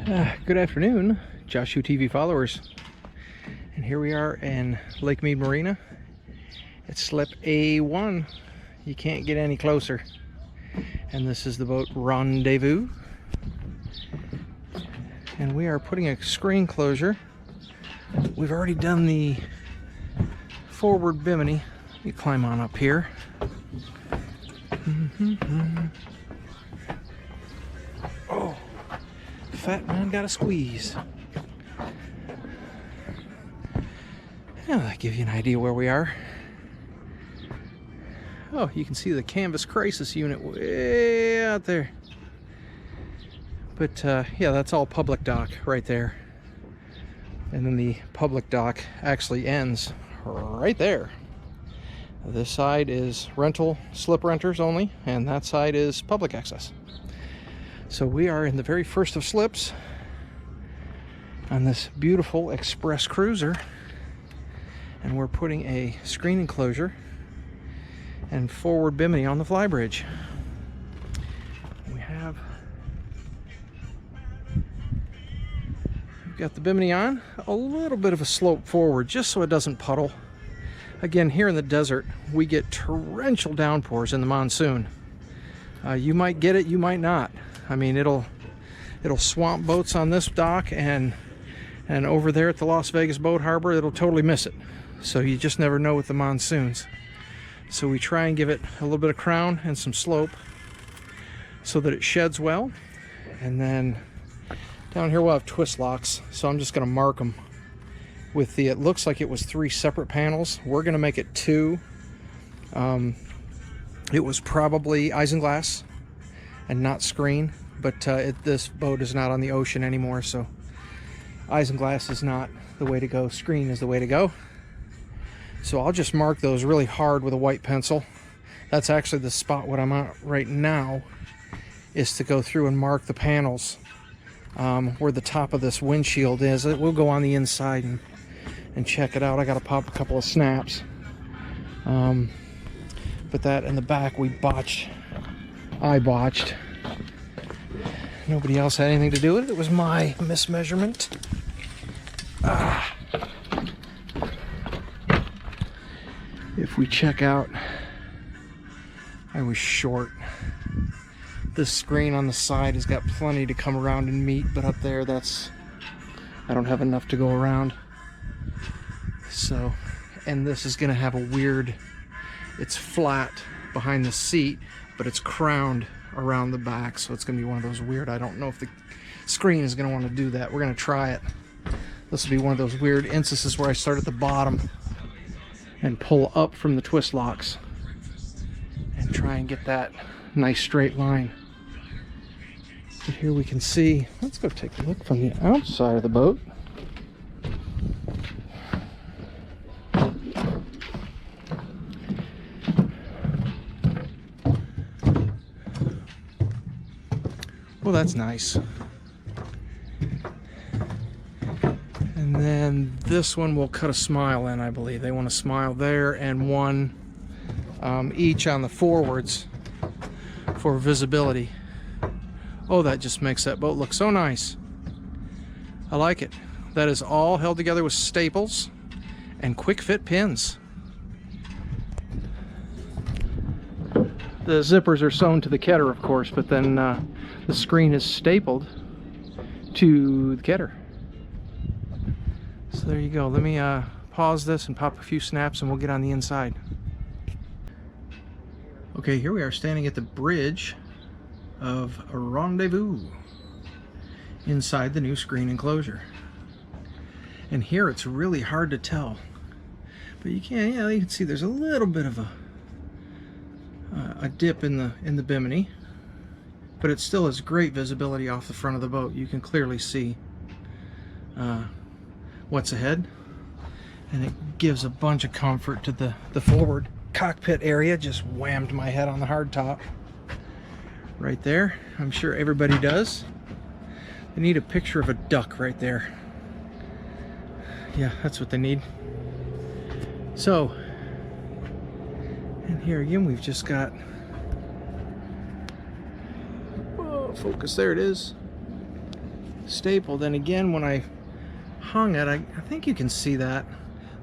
Good afternoon, Joshua TV followers. And here we are in Lake Mead Marina. It's slip A1. You can't get any closer. And this is the boat Rondevu. And we are putting a screen closure. We've already done the forward bimini. You climb on up here. Oh, fat man got a squeeze. Yeah, that gives you an idea where we are. Oh, you can see the canvas crisis unit way out there. But yeah, that's all public dock right there. And then the public dock actually ends right there. This side is rental, slip renters only, and that side is public access. So we are in the very first of slips on this beautiful express cruiser, and we're putting a screen enclosure and forward bimini on the flybridge. We've got the bimini on, a little bit of a slope forward just so it doesn't puddle. Again, here in the desert, we get torrential downpours in the monsoon. You might get it, you might not. I mean, it'll swamp boats on this dock, and over there at the Las Vegas Boat Harbor, it'll totally miss it. So you just never know with the monsoons. So we try and give it a little bit of crown and some slope so that it sheds well. And then down here we'll have twist locks, so I'm just going to mark them with the, it looks like it was 3 separate panels. We're going to make it 2. It was probably isinglass and not screen, but this boat is not on the ocean anymore, so isinglass is not the way to go. Screen is the way to go. So I'll just mark those really hard with a white pencil. That's actually the spot what I'm at right now, is to go through and mark the panels where the top of this windshield is. We'll go on the inside and check it out. I gotta pop a couple of snaps. But that in the back we botched. I botched. Nobody else had anything to do with it. It was my mismeasurement. If we check out, I was short. This screen on the side has got plenty to come around and meet, but up there, I don't have enough to go around. So, and this is gonna have a weird, it's flat behind the seat, but it's crowned around the back, so it's gonna be one of those weird, I don't know if the screen is gonna want to do that. We're gonna try it. This will be one of those weird instances where I start at the bottom and pull up from the twist locks and try and get that nice straight line. But here we can see, let's go take a look from the outside of the boat. Well, that's nice. And then this one will cut a smile in, I believe. They want a smile there and one each on the forwards for visibility. Oh, that just makes that boat look so nice. I like it. That is all held together with staples and quick fit pins. The zippers are sewn to the ketter, of course, but then the screen is stapled to the ketter. So there you go. Let me pause this and pop a few snaps and we'll get on the inside. Okay, here we are standing at the bridge of Rondevu inside the new screen enclosure. And here it's really hard to tell, but you can see there's a little bit of a dip in the bimini, but it still has great visibility off the front of the boat. You can clearly see what's ahead, and it gives a bunch of comfort to the forward cockpit area. Just whammed my head on the hardtop right there. I'm sure everybody does. They need a picture of a duck right there. Yeah, that's what they need. So, and here again we've just got, whoa, focus, there it is. stapled. And again, when I hung it, I think you can see that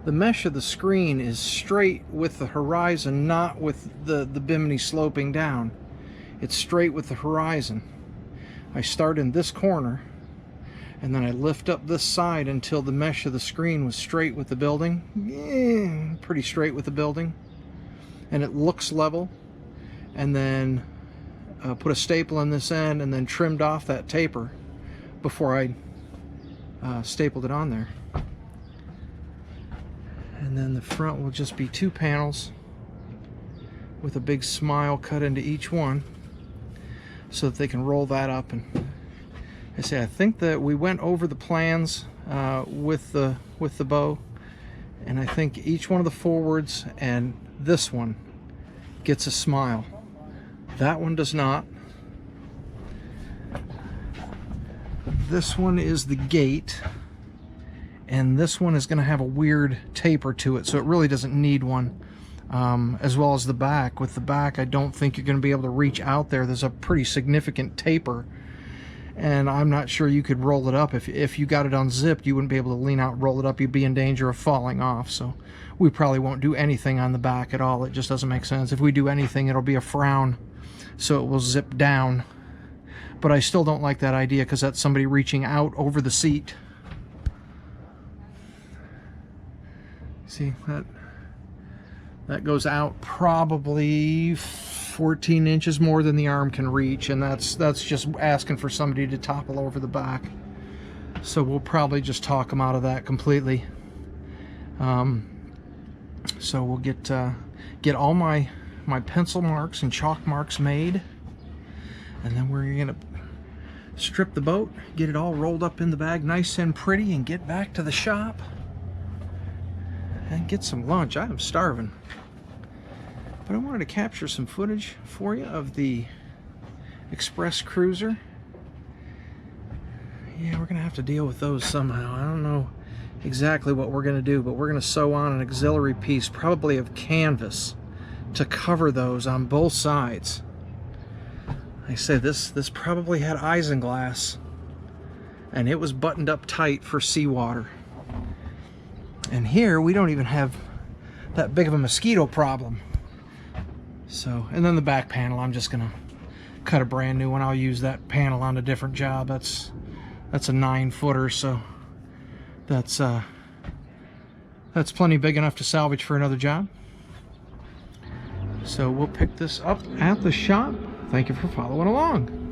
the mesh of the screen is straight with the horizon, not with the bimini sloping down. It's straight with the horizon. I start in this corner, and then I lift up this side until the mesh of the screen was straight with the building. Pretty straight with the building. And it looks level. And then put a staple in this end and then trimmed off that taper before I stapled it on there. And then the front will just be 2 panels with a big smile cut into each one so that they can roll that up. And I say, I think that we went over the plans with the bow, and I think each one of the forwards and this one gets a smile. That one does not. This one is the gate, and this one is going to have a weird taper to it, so it really doesn't need one. As well as the back. With the back, I don't think you're going to be able to reach out there. There's a pretty significant taper, and I'm not sure you could roll it up. If you got it unzipped, you wouldn't be able to lean out and roll it up. You'd be in danger of falling off. So we probably won't do anything on the back at all. It just doesn't make sense. If we do anything, it'll be a frown, so it will zip down. But I still don't like that idea, because that's somebody reaching out over the seat. See, that goes out probably 14 inches more than the arm can reach, and that's just asking for somebody to topple over the back. So we'll probably just talk them out of that completely. So we'll get all my pencil marks and chalk marks made, and then we're gonna strip the boat, get it all rolled up in the bag nice and pretty, and get back to the shop and get some lunch. I am starving. But I wanted to capture some footage for you of the Express Cruiser. Yeah, we're gonna have to deal with those somehow. I don't know exactly what we're gonna do, but we're gonna sew on an auxiliary piece, probably of canvas, to cover those on both sides. Like I said, this probably had isinglass, and it was buttoned up tight for seawater. And here we don't even have that big of a mosquito problem. So, and then the back panel, I'm just gonna cut a brand new one. I'll use that panel on a different job. That's a 9-footer, so that's plenty big enough to salvage for another job. So we'll pick this up at the shop. Thank you for following along.